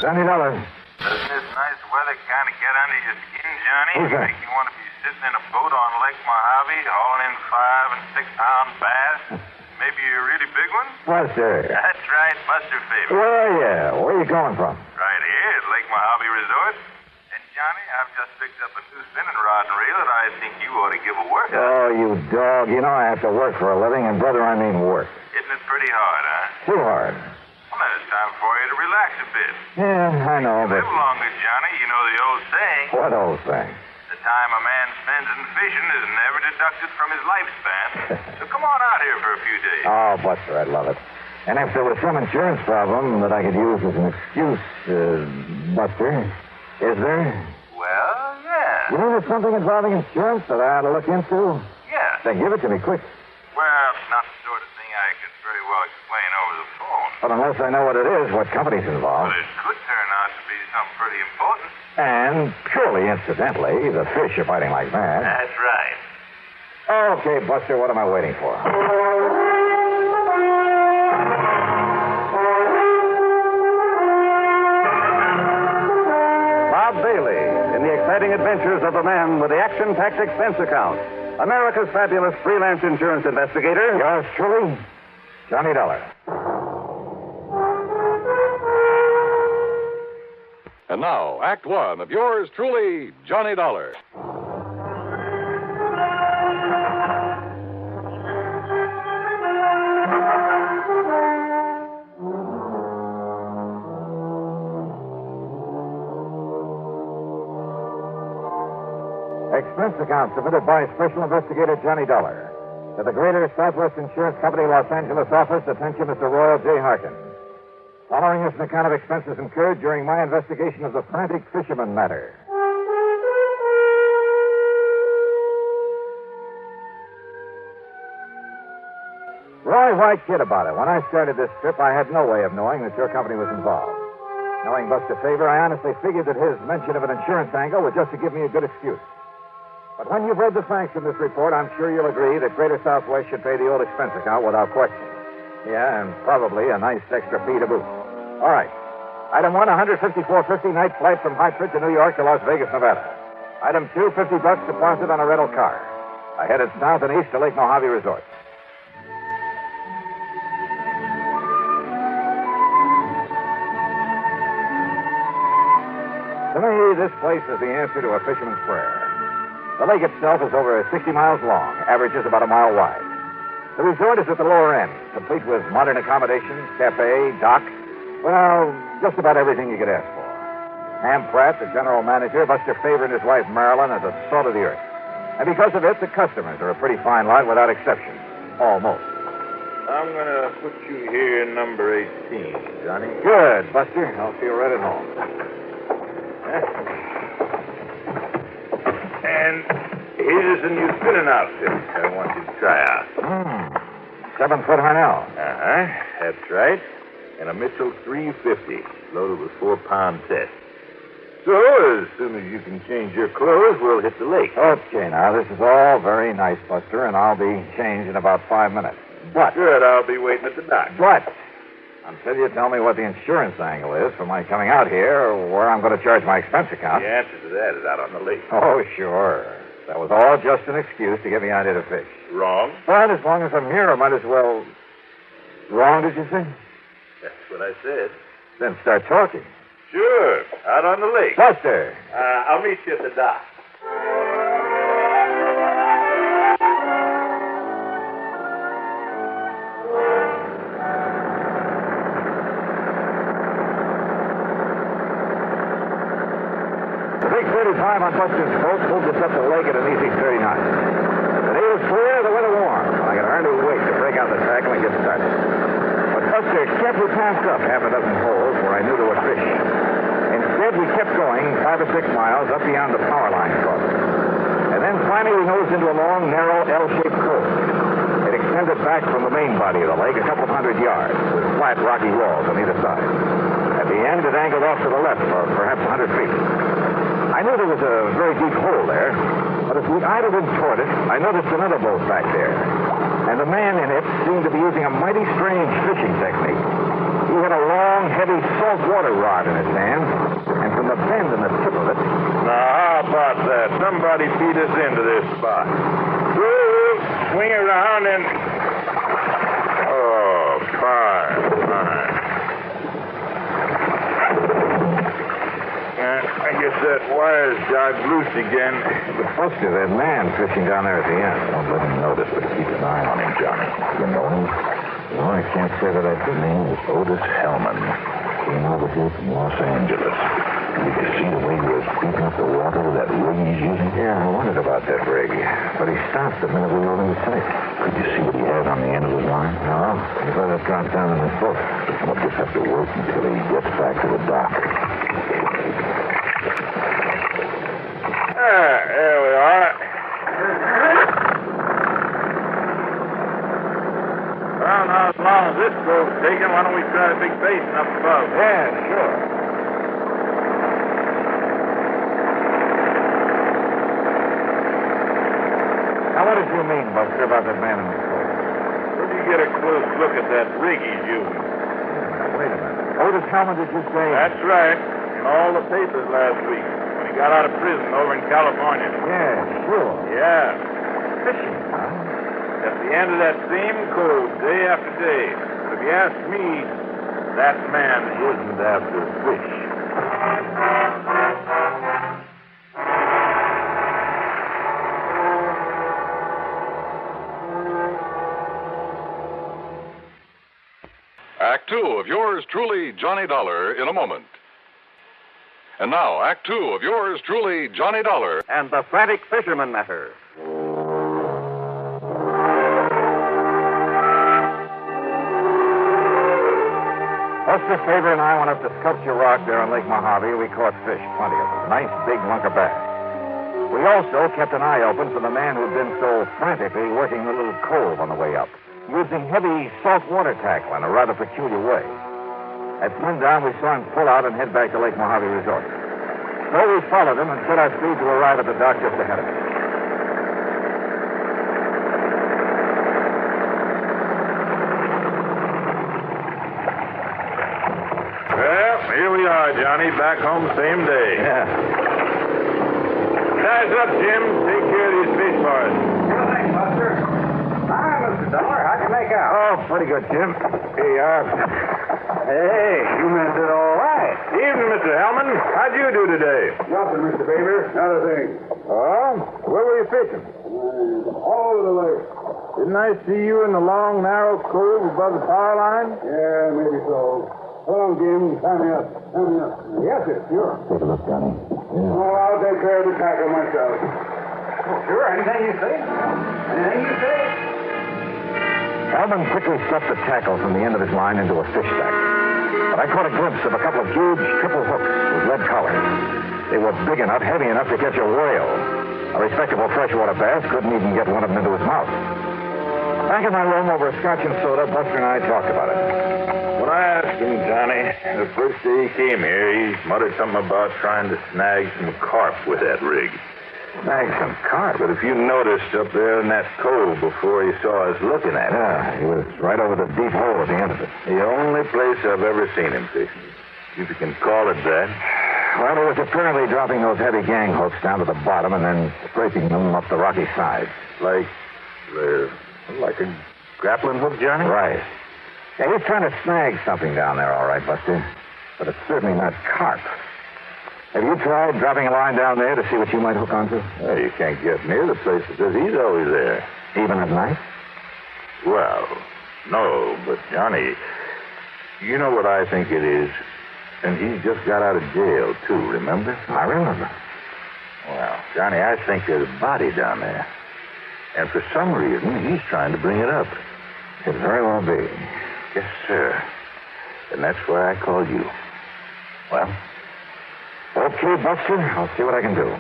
$70. Doesn't this nice weather kind of get under your skin, Johnny? Who's that? Make you want to be sitting in a boat on Lake Mojave, hauling in 5- and 6-pound bass? Maybe a really big one? Buster. That's right, Buster Faber. Where are you? Where are you coming from? Right here at Lake Mojave Resort. And, Johnny, I've just picked up a new spinning rod and reel that I think you ought to give a workout. Oh, you dog. You know I have to work for a living, and, brother, I mean work. Isn't it pretty hard, huh? Too hard. Well, then it's time for you to relax a bit. Yeah, I know, but... Live longer, Johnny. You know the old saying. What old thing? The time a man spends in fishing is never deducted from his lifespan. So come on out here for a few days. Oh, Buster, I'd love it. And if there was some insurance problem that I could use as an excuse, Buster, is there? Well, yeah. You mean there's something involving insurance that I ought to look into? Yeah. Then give it to me quick. Well, it's not the sort of thing I could very well explain over the phone. But unless I know what it is, what company's involved. But it could turn out to be something pretty important. And purely incidentally, the fish are biting like mad. That's right. Okay, Buster, what am I waiting for? Bob Bailey in the exciting adventures of the man with the action-packed expense account. America's fabulous freelance insurance investigator. Yours truly, Johnny Dollar. And now, Act One of yours truly, Johnny Dollar. Expense account submitted by Special Investigator Johnny Dollar. To the Greater Southwest Insurance Company, Los Angeles office, attention Mr. Royal J. Harkin. Following is an account of expenses incurred during my investigation of the Frantic Fisherman matter. Roy, why kid about it? When I started this trip, I had no way of knowing that your company was involved. Knowing Buster Faber, I honestly figured that his mention of an insurance angle was just to give me a good excuse. But when you've read the facts in this report, I'm sure you'll agree that Greater Southwest should pay the old expense account without question. Yeah, and probably a nice extra fee to boot. All right. Item 1, $154.50 night flight from Hartford to New York to Las Vegas, Nevada. Item 2, $50 deposit on a rental car. I headed south and east to Lake Mojave Resort. To me, this place is the answer to a fisherman's prayer. The lake itself is over 60 miles long, averages about a mile wide. The resort is at the lower end, complete with modern accommodations, cafe, dock. Well, just about everything you could ask for. Ham Pratt, the general manager, Buster Faber and his wife Marilyn are the salt of the earth. And because of it, the customers are a pretty fine lot without exception. Almost. I'm going to put you here number 18, Johnny. Good, Buster. I'll feel right at home. And here's a new spinning outfit I want you to try out. 7-foot Harnell. Uh-huh. That's right. And a Mitchell 350, loaded with 4-pound test. So, as soon as you can change your clothes, we'll hit the lake. Okay, now, this is all very nice, Buster, and I'll be changed in about 5 minutes. But... Good, I'll be waiting at the dock. But... until you tell me what the insurance angle is for my coming out here, or where I'm going to charge my expense account. The answer to that is out on the lake. Oh, sure. That was all just an excuse to get me out here to fish. Wrong? But as long as I'm here, I might as well... Wrong, did you say? That's what I said. Then start talking. Sure, out on the lake. Buster! I'll meet you at the dock. The big 35 on Buster's boat moved us up the lake at an easy 30 knots. The day was clear, the weather warm. I could hardly wait to break out the tackle and get started. But Buster carefully passed up half a dozen holes where I knew there were fish. Instead, we kept going 5 or 6 miles up beyond the power line crossing. And then finally we nosed into a long, narrow, L-shaped cove. It extended back from the main body of the lake a couple of 100 yards with flat, rocky walls on either side. At the end, it angled off to the left for perhaps 100 feet. I knew there was a very deep hole there, but as we idled in toward it, I noticed another boat back there. And the man in it seemed to be using a mighty strange fishing technique. He had a long, heavy saltwater rod in his stand, and from the bend in the tip of it. Now, how about that? Somebody feed us into this spot. We'll swing around and... Oh, fine. I guess that wire's jogged loose again. But Buster, that man fishing down there at the end. Don't let him notice, but keep an eye on him, Johnny. You know him? No, I can't say that I do. His name is Otis Hellman. Came over here from Los Angeles. Did you see the way he was beating up the water with that rig he's using? Yeah, I wondered about that rig. But he stopped the minute we rode into sight. Could you see what he had on the end of his line? No. He let it drop down in his boat. We'll just have to wait until he gets back to the dock. There we are. Well, now, as long as this boat's taken, why don't we try a big basin up above? Yeah, sure. Now, what did you mean, Buster, about that man in the boat? Where'd you get a close look at that rig he's using? Wait a minute. Otis Hellman, did you say? That's right. In all the papers last week. When he got out of prison over in California. Yeah, sure. Yeah. Fishing, huh? At the end of that same code, day after day. But if you ask me, that man isn't after fish. Act Two of yours truly, Johnny Dollar, in a moment. And now, Act Two of yours truly, Johnny Dollar. And the Frantic Fisherman matter. Buster Faber and I went up to Sculpture Rock there on Lake Mojave. We caught fish, plenty of them. Nice big lunker bass. We also kept an eye open for the man who'd been so frantically working the little cove on the way up, using heavy saltwater tackle in a rather peculiar way. At sundown, we saw him pull out and head back to Lake Mojave Resort. So we followed him and set our speed to arrive at the dock just ahead of us. Well, here we are, Johnny. Back home same day. Yeah. Size up, Jim. Take care of these fish for us. Sure thing, Buster. Hi, Mr. Dollar. How'd you make out? Oh, pretty good, Jim. Here you are. Hey, you meant it all right. Evening, Mr. Hellman. How'd you do today? Nothing, Mr. Faber. Not a thing. Oh? Where were you fishing? All over the lake. Didn't I see you in the long, narrow cove above the power line? Yeah, maybe so. Hold on, Jim. Tie me up. Tie me up. Yes, sir. Sure. Take a look, Johnny. Oh, I'll take care of the tackle myself. Oh, sure. Anything you say. Anything you say. Hellman quickly swept the tackle from the end of his line into a fish stack. But I caught a glimpse of a couple of huge triple hooks with lead collars. They were big enough, heavy enough to catch a whale. A respectable freshwater bass couldn't even get one of them into his mouth. Back in my room over a scotch and soda, Buster and I talked about it. When I asked him, Johnny, the first day he came here, he muttered something about trying to snag some carp with that rig. Snag some carp? But if you noticed up there in that cove before he saw us looking at it. Yeah, he was right over the deep hole at the end of it. The only place I've ever seen him fishing. If you can call it that. Well, he was apparently dropping those heavy gang hooks down to the bottom and then scraping them up the rocky side. Like a grappling hook, Johnny? Right. Yeah, he's trying to snag something down there, all right, Buster. But it's certainly not carp. Have you tried dropping a line down there to see what you might hook onto? Well, you can't get near the place because he's always there. Even at night? Well, no, but Johnny, you know what I think it is? And he's just got out of jail, too, remember? I remember. Well, Johnny, I think there's a body down there. And for some reason, he's trying to bring it up. Could very well be. Yes, sir. And that's why I called you. Well, okay, Buster. I'll see what I can do.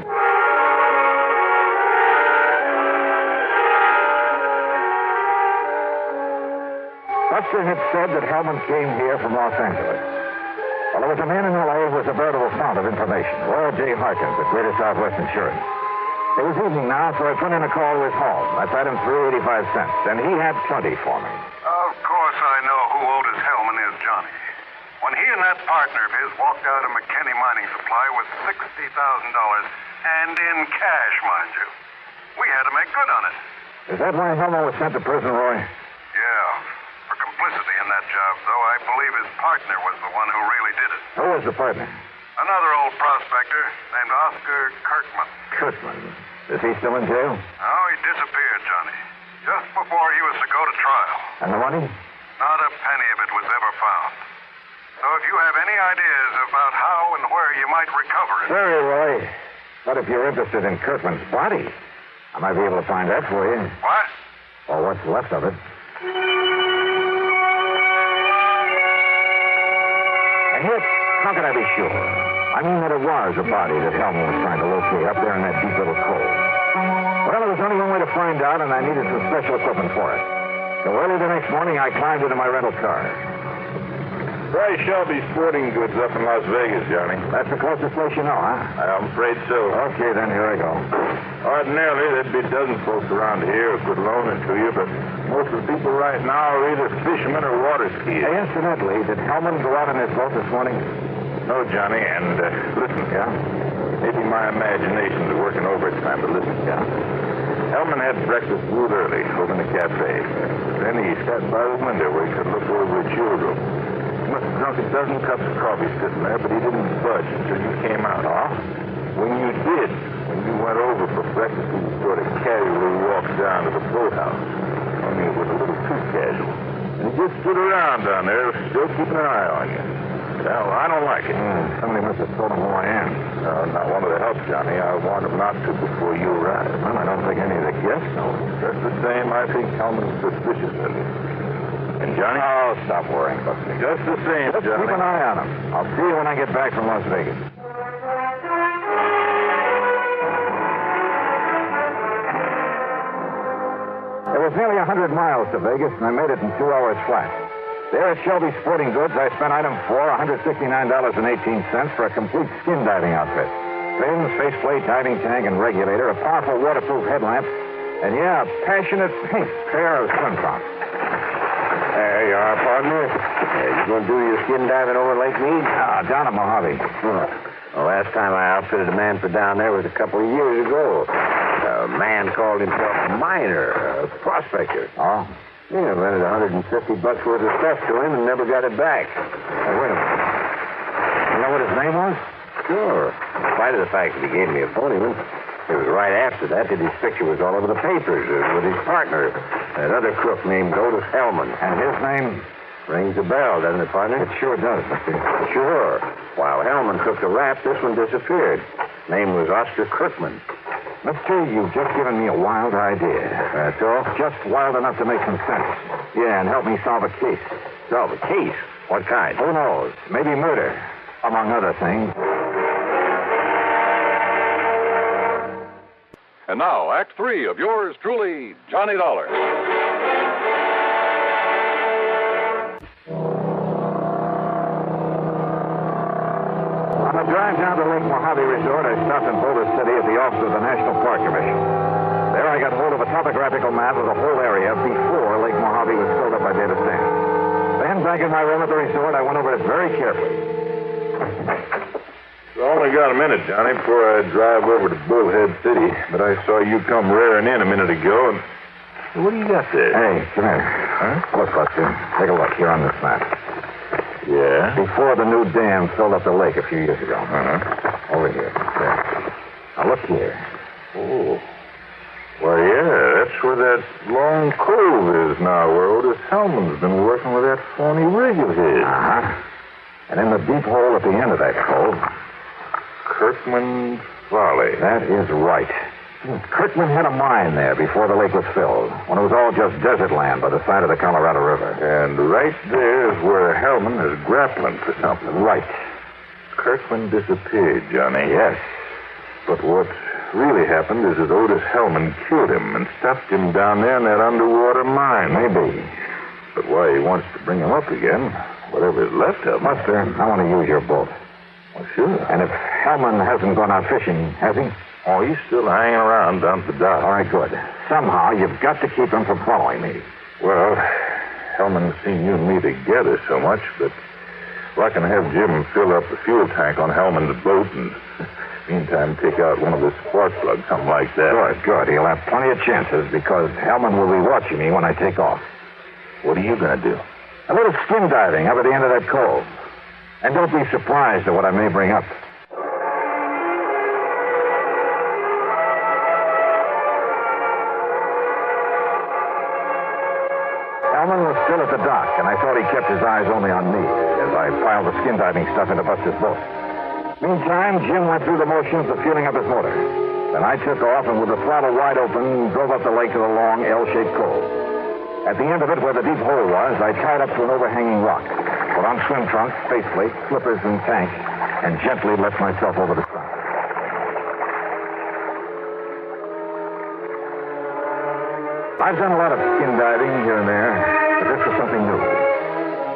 Buster had said that Hellman came here from Los Angeles. Well, there was a man in L.A. who was a veritable fount of information. Roy J. Harkins at Greater Southwest Insurance. It was evening now, so I put in a call to his home. That's item 385 cents, and he had plenty for me. Of course I know who Otis Hellman is, Johnny. when he and that partner of his walked out of McKinney Mining Supply with $60,000, and in cash, mind you. We had to make good on it. Is that why Hellman was sent to prison, Roy? Yeah. For complicity in that job, though, I believe his partner was the one who really did it. Who was the partner? Another old prospector named Oscar Kirkman. Kirkman. Is he still in jail? Oh, he disappeared, Johnny. Just before he was to go to trial. And the money? Not a penny of it was ever found. So if you have any ideas about how and where you might recover it... Sorry, Roy. But if you're interested in Kirkman's body, I might be able to find that for you. What? Or what's left of it. And yet, how can I be sure? I mean that it was a body that Hellman was trying to locate up there in that deep little cove. Well, there was only one way to find out, and I needed some special equipment for it. So early the next morning, I climbed into my rental car. Try Shelby Sporting Goods up in Las Vegas, Johnny. That's the closest place you know, huh? I'm afraid so. Okay, then, here I go. Ordinarily, there'd be a dozen folks around here who could loan it to you, but most of the people right now are either fishermen or water skiers. Hey, incidentally, did Hellman go out on his boat this morning? No, Johnny, and listen. Yeah? Maybe my imagination is working overtime, but listen. Yeah? Hellman had breakfast brewed early over in the cafe. Then he sat by the window where he could look over at your room. He must have drunk a dozen cups of coffee sitting there, but he didn't budge until you came out. Oh? When you did, when you went over for breakfast, he sort of casually walked down to the boathouse. Only it was a little too casual. And he just stood around down there, still keeping an eye on you. Well, I don't like it. Somebody must have told him who I am. No, not one of the help, Johnny. I warned him not to before you arrived. Well, I don't think any of the guests know. Just the same, I think Hellman's suspicious of you. And Johnny? Oh, stop worrying about me. Just the same, Just Johnny. keep an eye on him. I'll see you when I get back from Las Vegas. It was nearly 100 miles to Vegas, and I made it in 2 hours flat. There at Shelby Sporting Goods, I spent item 4, $169.18 for a complete skin diving outfit. Fins, faceplate, diving tank, and regulator, a powerful waterproof headlamp, and, yeah, a passionate pink pair of swim trunks. There you are, partner. You going to do your skin diving over Lake Mead? Down at Mojave. Well, last time I outfitted a man for down there was a couple of years ago. A man called himself a miner, a prospector. Oh? Yeah, rented $150 worth of stuff to him and never got it back. Hey, wait a minute. You know what his name was? Sure. In spite of the fact that he gave me a phony one, it was right after that his picture was all over the papers with his partner, another crook named Otis Hellman. And his name? Rings a bell, doesn't it, partner? It sure does, mister. Sure. While Hellman took the rap, this one disappeared. Name was Oscar Kirkman. Mister, you've just given me a wild idea. That's all? Just wild enough to make some sense. Yeah, and help me solve a case. Solve a case? What kind? Who knows? Maybe murder, among other things. And now, Act 3 of yours truly, Johnny Dollar. On the drive down to Lake Mojave Resort, I stopped in Boulder City at the office of the National Park Commission. There I got hold of a topographical map of the whole area before Lake Mojave was filled up by data sand. Then, back in my room at the resort, I went over it very carefully. I only got a minute, Johnny, before I drive over to Bullhead City. But I saw you come rearing in a minute ago, and what do you got there? Hey, come here. Huh? Look, Buster. Take a look here on this map. Yeah? Before the new dam filled up the lake a few years ago. Uh-huh. Over here. There. Now, look here. Oh. Why, yeah, that's where that long cove is now, where Otis Hellman's been working with that phony rig of his. Uh-huh. And in the deep hole at the end of that cove... Kirkman Valley. That is right. Kirkman had a mine there before the lake was filled, when it was all just desert land by the side of the Colorado River. And right there is where Hellman is grappling for something. Right. Kirkman disappeared, Johnny. Yes. But what really happened is that Otis Hellman killed him and stuffed him down there in that underwater mine. Maybe. But why he wants to bring him up again, whatever is left of him. Buster, I want to use your boat. Well, sure. And if Hellman hasn't gone out fishing, has he? Oh, he's still hanging around down at the dock. All right, good. Somehow, you've got to keep him from following me. Well, Hellman's seen you and me together so much, but Well, I can have Jim fill up the fuel tank on Hellman's boat and meantime take out one of the spark plugs, something like that. Good. He'll have plenty of chances because Hellman will be watching me when I take off. What are you going to do? A little skin diving up at the end of that cove. And don't be surprised at what I may bring up. Hellman was still at the dock, and I thought he kept his eyes only on me as I piled the skin diving stuff into Buster's boat. Meantime, Jim went through the motions of fueling up his motor. Then I took off and with the throttle wide open, drove up the lake to the long L-shaped cove. At the end of it, where the deep hole was, I tied up to an overhanging rock, put on swim trunks, faceplate, slippers, and tank, and gently let myself over the side. I've done a lot of skin diving here and there, but this was something new.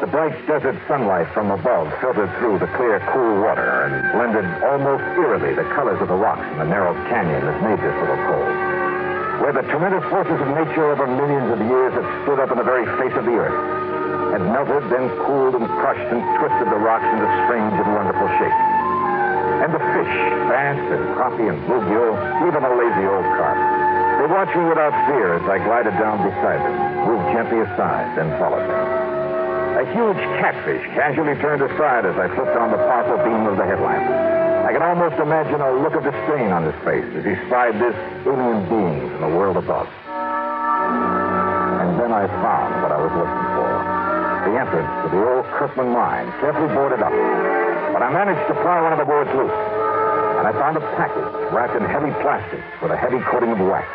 The bright desert sunlight from above filtered through the clear, cool water and blended almost eerily the colors of the rocks in the narrow canyon that made this little cove, where the tremendous forces of nature over millions of years had stood up in the very face of the earth, had melted, then cooled and crushed and twisted the rocks into strange and wonderful shapes. And the fish, bass and crappie and bluegill, even a lazy old carp, they watched me without fear as I glided down beside them, moved gently aside, then followed them. A huge catfish casually turned aside as I flipped on the powerful beam of the headlamp. I could almost imagine a look of disdain on his face as he spied this alien being in the world above. And then I found what I was looking for. The entrance to the old Kirkman mine, carefully boarded up. But I managed to pry one of the boards loose. And I found a package wrapped in heavy plastic with a heavy coating of wax.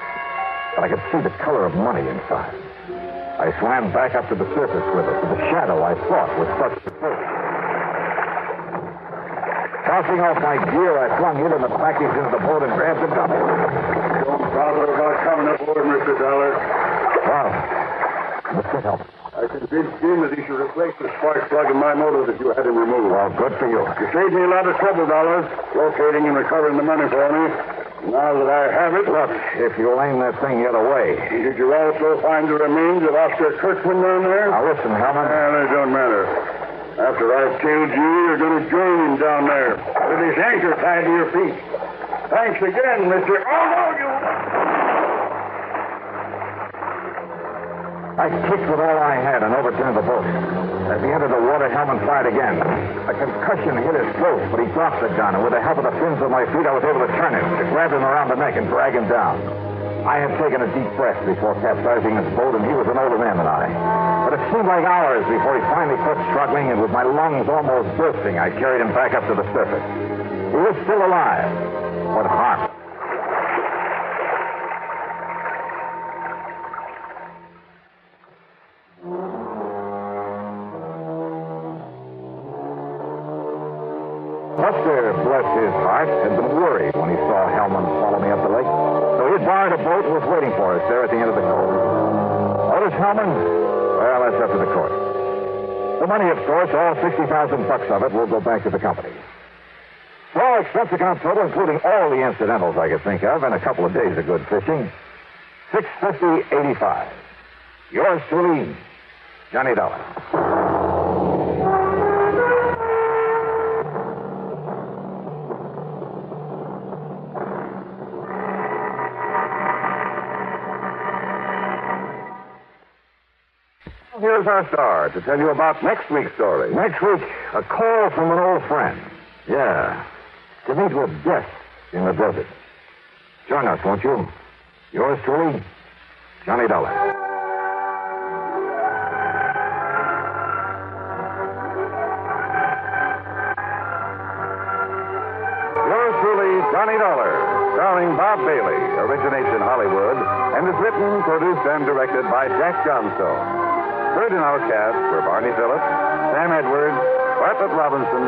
But I could see the color of money inside. I swam back up to the surface with it, to the shadow I thought was such a boat. Tossing off my gear, I flung it and the package into the boat and grabbed the dummy. Don't bother about coming aboard, Mr. Dollar. Wow. Mr. Help. I convinced Jim that he should replace the spark plug in my motor that you had him removed. Well, good for you. You saved me a lot of trouble, Dollars, locating and recovering the money for me. Now that I have it... Look, if you'll aim that thing the other way... Did you also find the remains of Oscar Kirkman down there? Now, listen, Hellman. Well, it don't matter. After I've killed you, you're going to join him down there with his anchor tied to your feet. Thanks again, Mr. Oh, no, you... I kicked with all I had and overturned the boat. As he entered the water, Hellman fired again. A concussion hit his throat, but he dropped the gun, and with the help of the fins of my feet, I was able to turn him, to grab him around the neck and drag him down. I had taken a deep breath before capsizing his boat, and he was an older man than I. But it seemed like hours before he finally quit struggling, and with my lungs almost bursting, I carried him back up to the surface. He was still alive, but harmless. Buster, bless his heart, had been worried when he saw Hellman follow me up the lake. So he had borrowed a boat and was waiting for us there at the end of the cove. Notice Hellman? Well, that's up to the court. The money, of course, all $60,000 of it will go back to the company. Small expense account total, including all the incidentals I could think of, and a couple of days of good fishing. $650.85. Yours truly, Johnny Dollar. Here's our star to tell you about next week's story. Next week, a call from an old friend. Yeah, to meet with death in the desert. Join us, won't you? Yours truly, Johnny Dollar. Yours truly, Johnny Dollar, starring Bob Bailey, originates in Hollywood and is written, produced, and directed by Jack Johnstone. Heard in our cast were Barney Phillips, Sam Edwards, Bartlett Robinson,